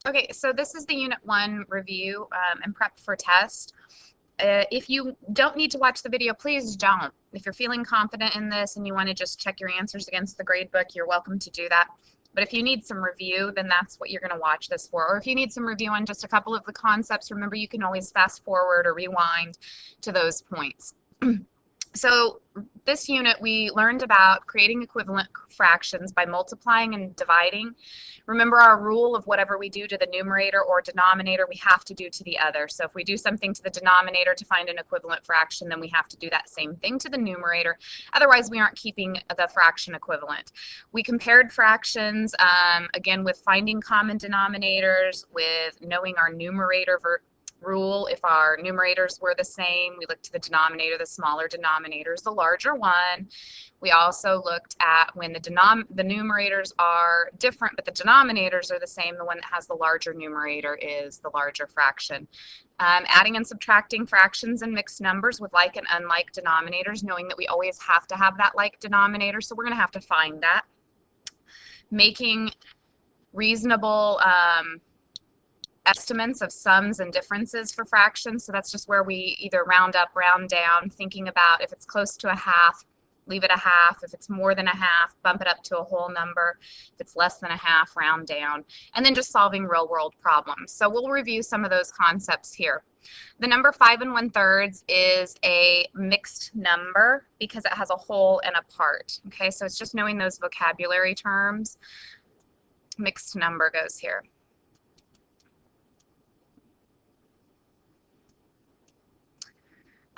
Okay, so this is the Unit 1 review and prep for test. If you don't need to watch the video, please don't. If you're feeling confident in this and you want to just check your answers against the gradebook, you're welcome to do that. But if you need some review, then that's what you're going to watch this for. Or if you need some review on just a couple of the concepts, remember you can always fast forward or rewind to those points. So this unit, we learned about creating equivalent fractions by multiplying and dividing. Remember our rule of whatever we do to the numerator or denominator, we have to do to the other. So if we do something to the denominator to find an equivalent fraction, then we have to do that same thing to the numerator. Otherwise, we aren't keeping the fraction equivalent. We compared fractions, again, with finding common denominators, with knowing our numerator rule. If our numerators were the same, we looked to the denominator, the smaller denominator is the larger one. We also looked at when the numerators are different but the denominators are the same, the one that has the larger numerator is the larger fraction. Adding and subtracting fractions and mixed numbers with like and unlike denominators, knowing that we always have to have that like denominator, so we're going to have to find that. Making reasonable estimates of sums and differences for fractions. So that's just where we either round up, round down, thinking about if it's close to a half, leave it a half. If it's more than a half, bump it up to a whole number. If it's less than a half, round down. And then just solving real world problems. So we'll review some of those concepts here. The number 5 1/3 is a mixed number because it has a whole and a part. Okay, so it's just knowing those vocabulary terms. Mixed number goes here.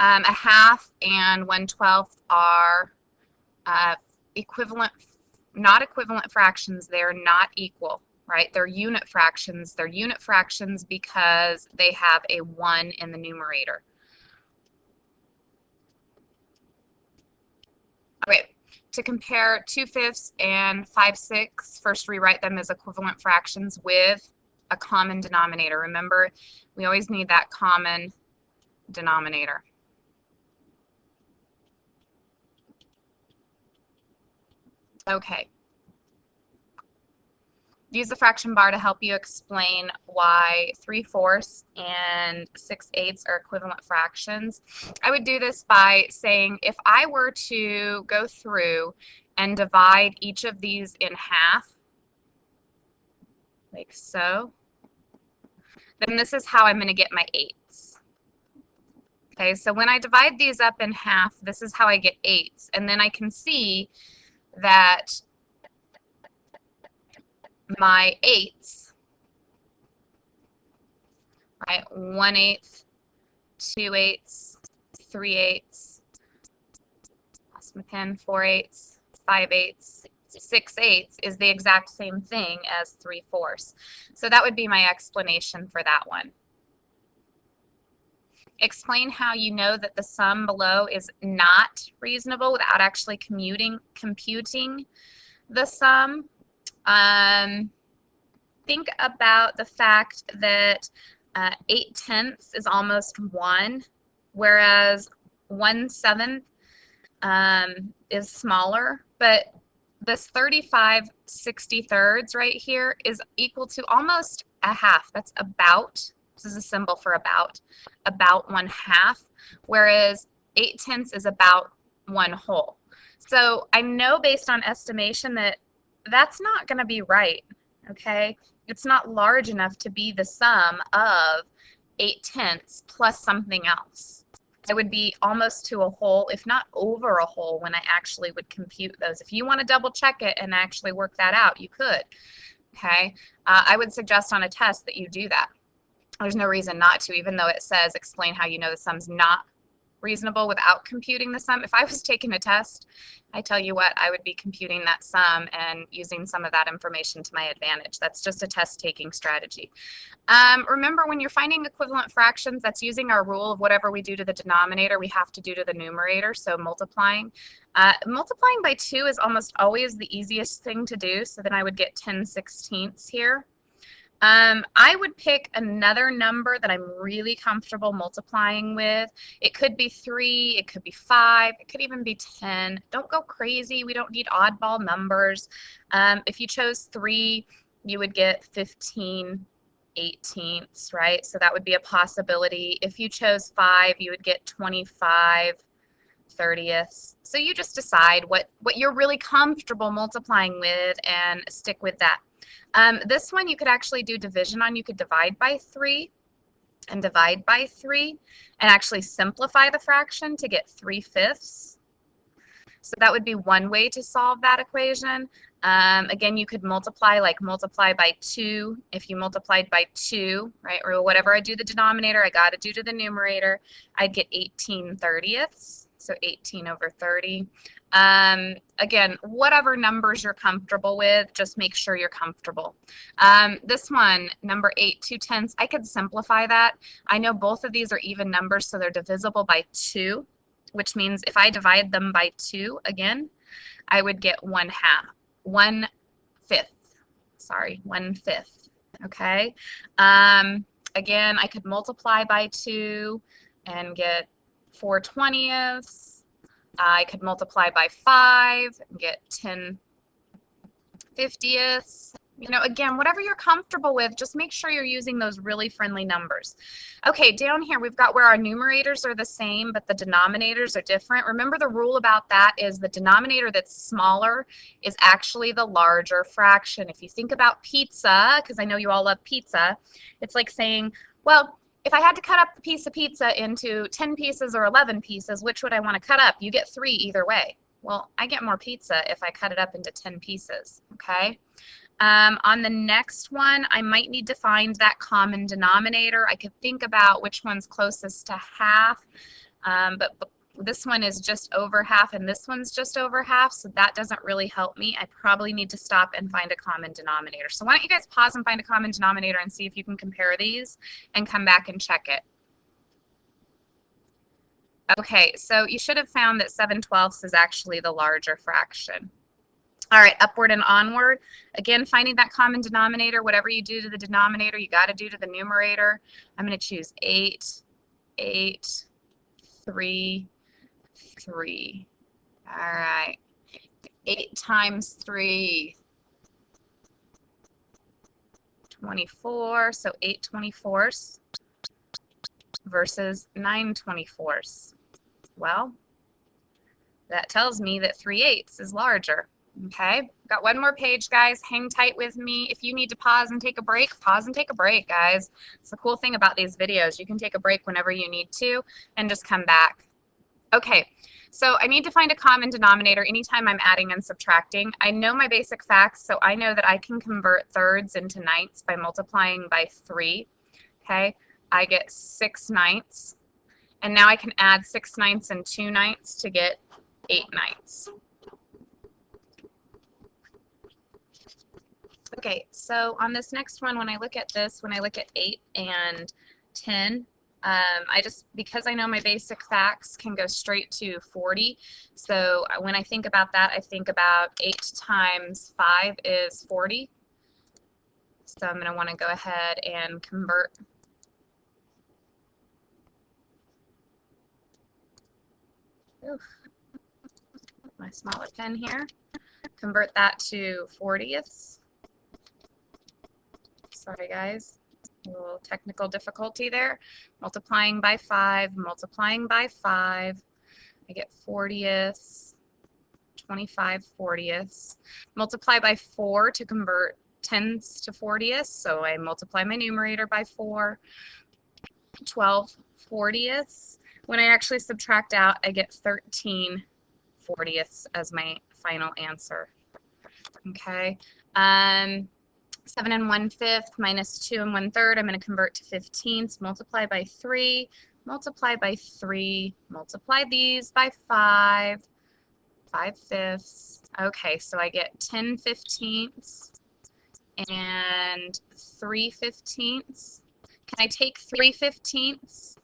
A half and 1/12 are equivalent, not equivalent fractions. They're not equal, right? They're unit fractions. They're unit fractions because they have a 1 in the numerator. Okay, to compare 2/5 and 5/6, first rewrite them as equivalent fractions with a common denominator. Remember, we always need that common denominator. Okay. Use the fraction bar to help you explain why 3/4 and 6/8 are equivalent fractions. I would do this by saying if I were to go through and divide each of these in half, like so, then this is how I'm going to get my 8s. Okay, so when I divide these up in half, this is how I get 8s. And then I can see that my 8s, right, 1/8, 2/8, 3/8, lost my pen, 4/8, 5/8, 6/8 is the exact same thing as 3/4. So that would be my explanation for that one. Explain how you know that the sum below is not reasonable without actually computing the sum. Think about the fact that 8/10 is almost 1, whereas 1/7 is smaller, but this 35/63 right here is equal to almost a half. That's about. This is a symbol for about 1/2, whereas 8/10 is about 1 whole. So I know based on estimation that that's not going to be right, okay? It's not large enough to be the sum of 8/10 plus something else. I would be almost to a whole, if not over a whole, when I actually would compute those. If you want to double check it and actually work that out, you could, okay? I would suggest on a test that you do that. There's no reason not to, even though it says explain how you know the sum's not reasonable without computing the sum. If I was taking a test, I tell you what, I would be computing that sum and using some of that information to my advantage. That's just a test-taking strategy. Remember, when you're finding equivalent fractions, that's using our rule of whatever we do to the denominator, we have to do to the numerator, so multiplying. Multiplying by 2 is almost always the easiest thing to do, so then I would get 10/16 here. I would pick another number that I'm really comfortable multiplying with. It could be 3, it could be 5, it could even be 10. Don't go crazy. We don't need oddball numbers. If you chose 3, you would get 15 18ths, right? So that would be a possibility. If you chose 5, you would get 25/30ths. So you just decide what you're really comfortable multiplying with and stick with that. This one you could actually do division on. You could divide by 3 and divide by 3 and actually simplify the fraction to get 3/5. So that would be one way to solve that equation. Again, you could multiply, like multiply by 2. If you multiplied by 2, right, or whatever I do the denominator, I got to do to the numerator, I'd get 18/30ths, so 18/30. Again, whatever numbers you're comfortable with, just make sure you're comfortable. This one, number 8, 2/10, I could simplify that. I know both of these are even numbers, so they're divisible by 2, which means if I divide them by 2 again, I would get 1/5. Sorry, 1/5. Okay. Again, I could multiply by 2 and get 4/20ths. I could multiply by 5 and get 10/50ths. You know, again, whatever you're comfortable with, just make sure you're using those really friendly numbers. Okay, down here we've got where our numerators are the same, but the denominators are different. Remember, the rule about that is the denominator that's smaller is actually the larger fraction. If you think about pizza, because I know you all love pizza, it's like saying, well, if I had to cut up the piece of pizza into 10 pieces or 11 pieces, which would I want to cut up? You get 3 either way. Well, I get more pizza if I cut it up into 10 pieces, okay? On the next one, I might need to find that common denominator. I could think about which one's closest to half, but this one is just over half and this one's just over half, so that doesn't really help me. I probably need to stop and find a common denominator. So why don't you guys pause and find a common denominator and see if you can compare these and come back and check it. Okay, so you should have found that 7/12 is actually the larger fraction. All right, upward and onward. Again, finding that common denominator, whatever you do to the denominator, you got to do to the numerator. I'm going to choose 8, 8, 3, 3. All right, 8 times 3, 24, so 8/24 versus 9/24. Well, that tells me that 3/8 is larger. Okay, got one more page, guys. Hang tight with me. If you need to pause and take a break, pause and take a break, guys. It's the cool thing about these videos. You can take a break whenever you need to and just come back. Okay, so I need to find a common denominator anytime I'm adding and subtracting. I know my basic facts, so I know that I can convert thirds into ninths by multiplying by 3. Okay, I get 6/9. And now I can add 6/9 and 2/9 to get 8/9. Okay, so on this next one, when I look at this, when I look at 8 and 10, I just, because I know my basic facts, can go straight to 40. So when I think about that, I think about 8 times 5 is 40. So I'm going to want to go ahead and convert. Oof. My smaller pen here. Convert that to 40ths. Sorry, guys. A little technical difficulty there. Multiplying by 5, multiplying by 5. I get 40ths, 25/40ths. Multiply by 4 to convert 10ths to 40ths. So I multiply my numerator by 4. 12/40ths. When I actually subtract out, I get 13/40ths as my final answer. Okay. 7 1/5 minus 2 1/3, I'm going to convert to 15ths, multiply by 3, multiply by 3, multiply these by 5, 5/5. Okay, so I get 10/15 and 3/15. Can I take 3/15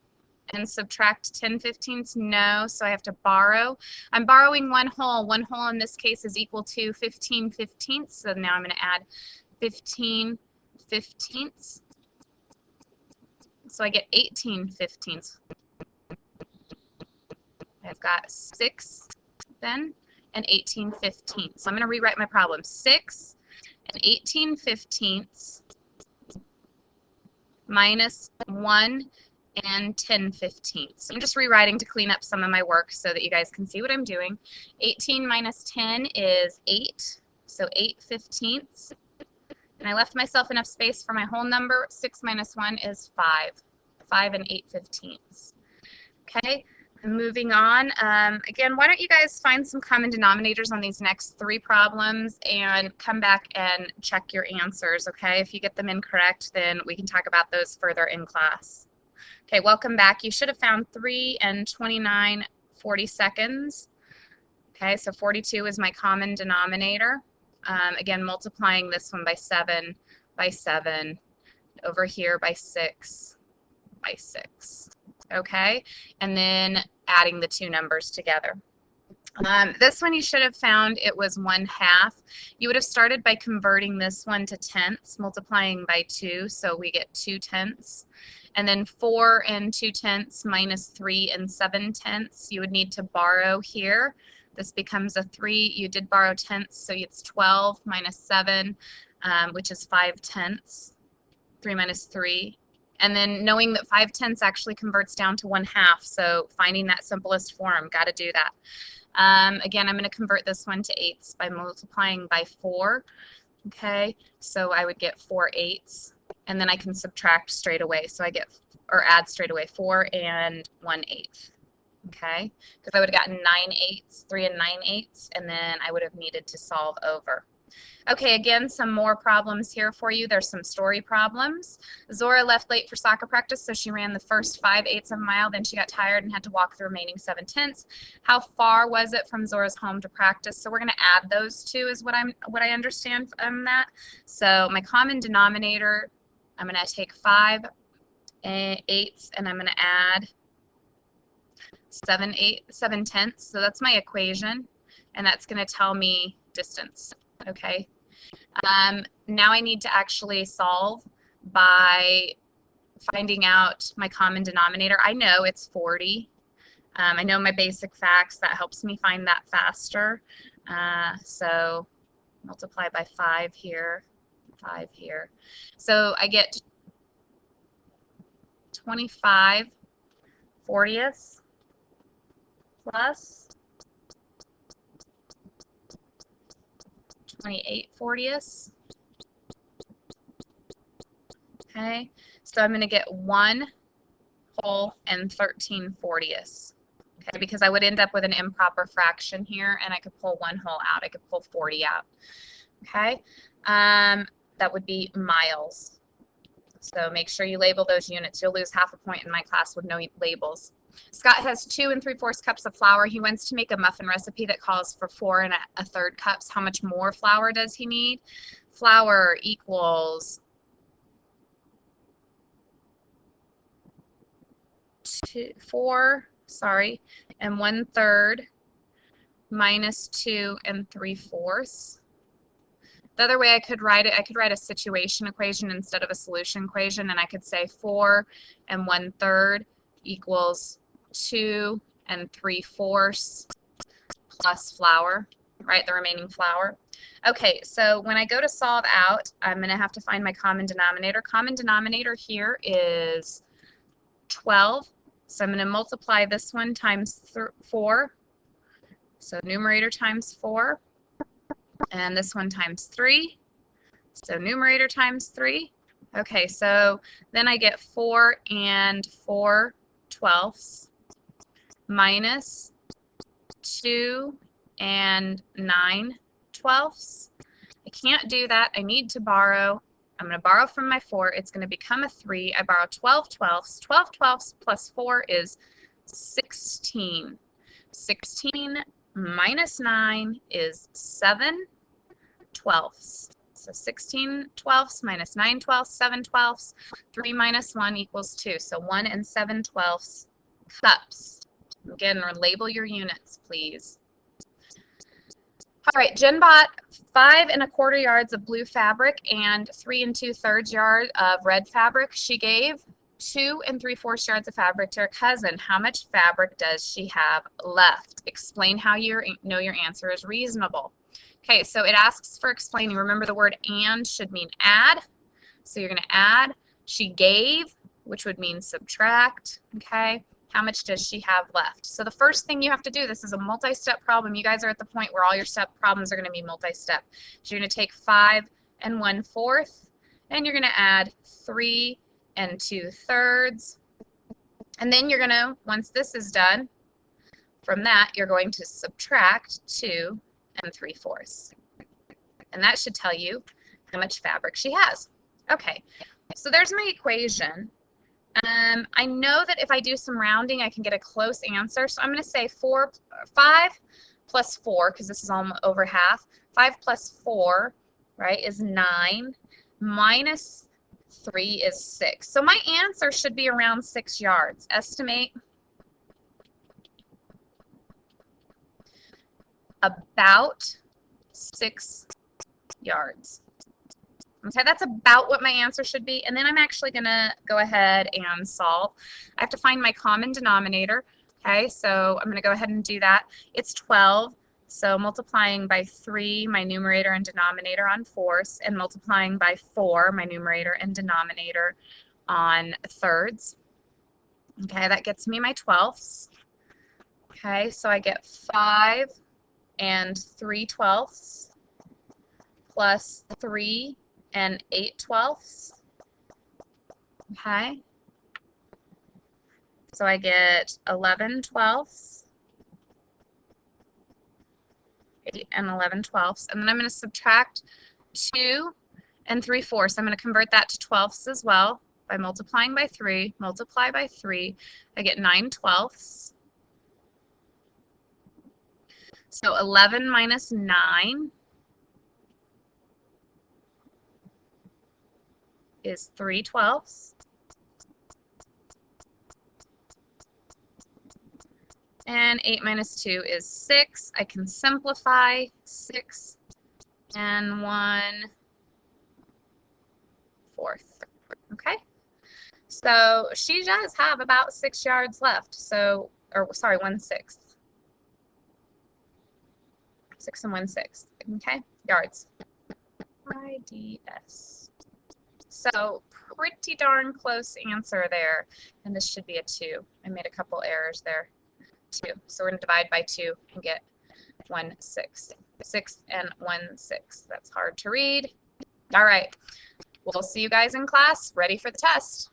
and subtract 10/15? No, so I have to borrow. I'm borrowing one whole. One whole in this case is equal to 15/15. So now I'm going to add 15/15. So I get 18/15. I've got 6 then and 18/15. So I'm going to rewrite my problem. 6 and 18/15 minus 1 and 10/15. I'm just rewriting to clean up some of my work so that you guys can see what I'm doing. 18 minus 10 is 8, so 8/15. And I left myself enough space for my whole number. 6 minus 1 is 5. 5 and 8/15. Okay, moving on. Again, why don't you guys find some common denominators on these next 3 problems and come back and check your answers, okay? If you get them incorrect, then we can talk about those further in class. Okay, welcome back. You should have found 3 and 29/42. Okay, so 42 is my common denominator. Again, multiplying this one by 7 by 7, over here by 6 by 6. Okay, and then adding the 2 numbers together. This one you should have found it was 1/2. You would have started by converting this one to tenths, multiplying by 2, so we get 2/10. And then 4 and 2/10 minus 3 and 7/10. You would need to borrow here. This becomes a 3. You did borrow tenths, so it's 12 minus 7, which is 5/10. 3 minus 3. And then knowing that 5/10 actually converts down to 1/2, so finding that simplest form, got to do that. Again, I'm going to convert this one to eighths by multiplying by 4. Okay, so I would get 4/8, and then I can subtract straight away. So I get, or add straight away, 4 and 1/8. Okay, because I would have gotten 9/8, 3 and 9/8, and then I would have needed to solve over. Okay, again, some more problems here for you. There's some story problems. Zora left late for soccer practice, so she ran the first 5/8 of a mile. Then she got tired and had to walk the remaining 7/10. How far was it from Zora's home to practice? So we're going to add those two, is what I understand from that. So my common denominator, I'm going to take 5/8, and I'm going to add 7/10. So that's my equation, and that's going to tell me distance. Okay. Now I need to actually solve by finding out my common denominator. I know it's 40. I know my basic facts. That helps me find that faster. So multiply by 5 here, 5 here. So I get 25/40 plus 28/40. Okay, so I'm going to get 1 whole and 13/40. Okay, because I would end up with an improper fraction here, and I could pull 1 whole out. I could pull 40 out. Okay, that would be miles. So make sure you label those units. You'll lose half a point in my class with no labels. Scott has 2 3/4 cups of flour. He wants to make a muffin recipe that calls for 4 1/3 cups. How much more flour does he need? Flour equals 4 and 1/3 minus 2 3/4. The other way I could write it, I could write a situation equation instead of a solution equation, and I could say 4 and 1/3 equals 2 3/4 plus flour, right, the remaining flour. Okay, so when I go to solve out, I'm going to have to find my common denominator. Common denominator here is 12. So I'm going to multiply this one times 4. So numerator times 4. And this one times 3. So numerator times 3. Okay, so then I get 4 and 4/12 minus 2 and 9/12. I can't do that. I need to borrow. I'm going to borrow from my 4. It's going to become a 3. I borrow 12/12. 12/12 plus 4 is 16. 16 minus 9 is 7/12. So 16/12 minus 9/12, 7/12. 3 minus 1 equals 2. So 1 and 7/12 cups. Again, label your units, please. All right, Jen bought 5 1/4 yards of blue fabric and 3 2/3 yards of red fabric. She gave 2 3/4 yards of fabric to her cousin. How much fabric does she have left? Explain how you know your answer is reasonable. Okay, so it asks for explaining. Remember, the word and should mean add. So you're going to add she gave, which would mean subtract, okay? How much does she have left? So the first thing you have to do, this is a multi-step problem. You guys are at the point where all your step problems are going to be multi-step. So you're going to take 5 1/4, and you're going to add 3 2/3. And then you're going to, once this is done, from that, you're going to subtract 2 3/4. And that should tell you how much fabric she has. Okay, so there's my equation. I know that if I do some rounding, I can get a close answer. So I'm going to say 5 plus 4, because this is almost over half. 5 plus 4, right, is 9. Minus 3 is 6. So my answer should be around 6 yards. Estimate about 6 yards. Okay, that's about what my answer should be. And then I'm actually going to go ahead and solve. I have to find my common denominator. Okay, so I'm going to go ahead and do that. It's 12. So multiplying by 3, my numerator and denominator on fourths, and multiplying by 4, my numerator and denominator on thirds. Okay, that gets me my 12ths. Okay, so I get 5 3/12 plus 3 8/12. Okay, so I get 11/12, 8 11/12, and then I'm going to subtract 2 3/4. I'm going to convert that to 12ths as well by multiplying by 3. Multiply by 3, I get 9/12. So 11 minus 9 is 3/12. And 8 minus 2 is 6. I can simplify 6 1/4. Okay? So she does have about 6 yards left. So, or sorry, 1/6. 6 1/6. Okay? Yards. IDS. So pretty darn close answer there. And this should be a 2. I made a couple errors there. 2. So we're going to divide by 2 and get 1/6. 6 1/6. That's hard to read. All right. We'll see you guys in class. Ready for the test.